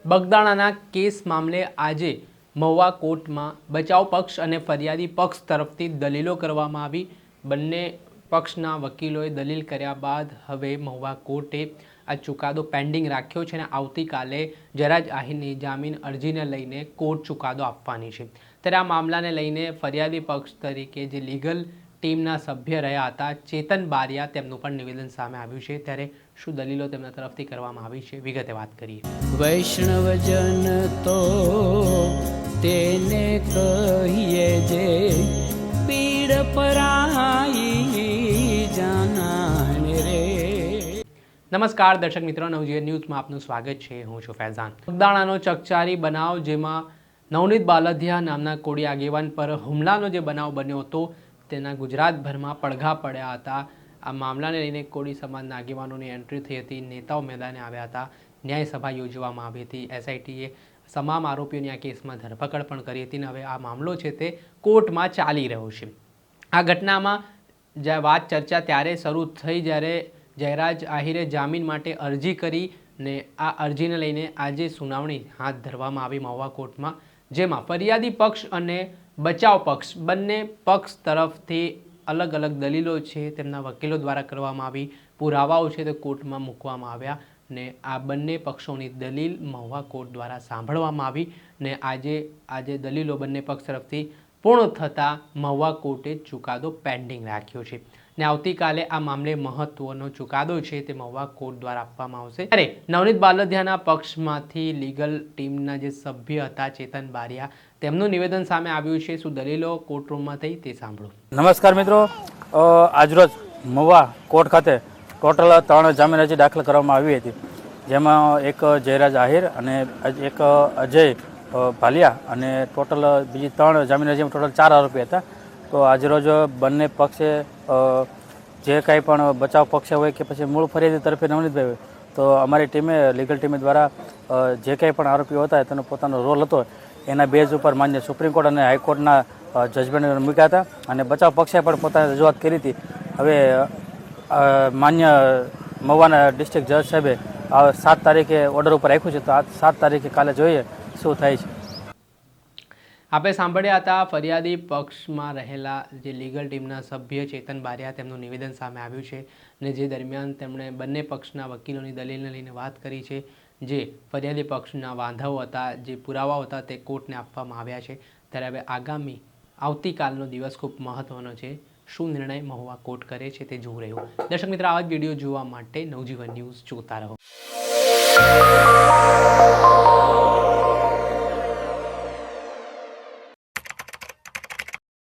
બગદાણાના case મામલે આજે મહુવા કોર્ટમાં બચાવ પક્ષ અને ફરિયાદી પક્ષ તરફથી દલીલો કરવામાં આવી। બંને પક્ષના વકીલોએ દલીલ કર્યા બાદ હવે મહુવા કોર્ટે આ ચુકાદો પેન્ડિંગ રાખ્યો છે અને આવતીકાલે જયરાજ આહિરની જામીન અરજીને લઈને કોર્ટ ચુકાદો આપવાની છે। ત્યારે આ મામલાને લઈને ફરિયાદી પક્ષ તરીકે જે લીગલ ટીમના સભ્ય રહ્યા હતા ચેતન બારિયા તેમનું પણ નિવેદન સામે આવ્યું છે। ત્યારે શું દલીલો તેમના તરફથી કરવામાં આવી છે વિગતે વાત કરીએ। વૈષ્ણવજન તો તેને કહીએ જે પીડ પરાઈ જાનાને રે। નમસ્કાર દર્શક મિત્રો, નવજીવન ન્યૂઝમાં આપનું સ્વાગત છે। હું છું ફૈઝાન। બગદાણાનો ચકચારી બનાવ જેમાં નવનીત બાલધિયા નામના કોળી આગેવાન પર હુમલાનો જે બનાવ બન્યો હતો તેના ગુજરાતભરમાં પડઘા પડ્યા હતા। આ મામલાને લઈને કોળી સમાજના આગેવાનોની એન્ટ્રી થઈ હતી, નેતાઓ મેદાને આવ્યા હતા, ન્યાય સભા યોજવામાં આવી હતી। એસઆઈટીએ તમામ આરોપીઓની આ કેસમાં ધરપકડ પણ કરી હતી અને હવે આ મામલો છે તે કોર્ટમાં ચાલી રહ્યો છે। આ ઘટનામાં જે વાત ચર્ચા ત્યારે શરૂ થઈ જ્યારે જયરાજ આહિરે જામીન માટે અરજી કરી ને આ અરજીને લઈને આજે સુનાવણી હાથ ધરવામાં આવી મહુવા કોર્ટમાં, જેમાં ફરિયાદી પક્ષ અને બચાવ પક્ષ બંને પક્ષ તરફથી અલગ અલગ દલીલો છે તેમના વકીલો દ્વારા કરવામાં આવી, પુરાવાઓ છે તે કોર્ટમાં મૂકવામાં આવ્યા ને આ બંને પક્ષોની દલીલ મહુવા કોર્ટ દ્વારા સાંભળવામાં આવી ને આજે દલીલો બંને પક્ષ તરફથી પૂર્ણ થતાં મહુવા કોર્ટે ચુકાદો પેન્ડિંગ રાખ્યો છે ને આવતીકાલે આ મામલે મહત્વનો ચુકાદો છે તે મહુવા કોર્ટ દ્વારા આપવામાં આવશે। અરે નવનીત બાલધિયાના પક્ષમાંથી લીગલ ટીમના જે સભ્ય હતા ચેતન બારિયા તેમનું નિવેદન સામે આવ્યું છે। શું દલીલો કોર્ટરૂમમાં થઈ તે સાંભળો। નમસ્કાર મિત્રો, આજરોજ મહુવા કોર્ટ ખાતે ટોટલ 3 જામીન અરજી દાખલ કરવામાં આવી હતી, જેમાં એક જયરાજ આહિર અને એક અજય ભાલિયા અને ટોટલ બીજી 3 જામીન અરજીમાં ટોટલ 4 આરોપી હતા। તો આજરોજ બંને પક્ષે જે કાંઈ પણ બચાવ પક્ષે હોય કે પછી મૂળ ફરિયાદી તરફે નવનીતભાઈ હોય તો અમારી ટીમે લીગલ ટીમે દ્વારા જે કાંઈ પણ આરોપીઓ હતા તેનો પોતાનો રોલ હતો એના બેઝ ઉપર માન્ય સુપ્રીમ કોર્ટ અને હાઈકોર્ટના જજમેન્ટ મૂક્યા હતા અને બચાવ પક્ષે પણ પોતાની રજૂઆત કરી હતી। હવે માન્ય મહુવાના ડિસ્ટ્રિક્ટ જજ સાહેબે 7 તારીખે ઓર્ડર ઉપર રાખ્યું છે, તો આ 7 તારીખે કાલે જોઈએ શું થાય છે। આપણે સાંભળ્યા હતા ફરિયાદી પક્ષમાં રહેલા જે લીગલ ટીમના સભ્ય ચેતન બારિયા તેમનું નિવેદન સામે આવ્યું છે અને જે દરમિયાન તેમણે બંને પક્ષના વકીલોની દલીલને લઈને વાત કરી છે। જે ફરિયાદી પક્ષના વાંધાઓ હતા, જે પુરાવાઓ હતા તે કોર્ટને આપવામાં આવ્યા છે। ત્યારે હવે આવતીકાલનો દિવસ ખૂબ મહત્વનો છે। શું નિર્ણય મહુવા કોર્ટ કરે છે તે જોવું રહ્યું। દર્શક મિત્રો, આવા જ વિડીયો જોવા માટે નવજીવન ન્યૂઝ જોતા રહો।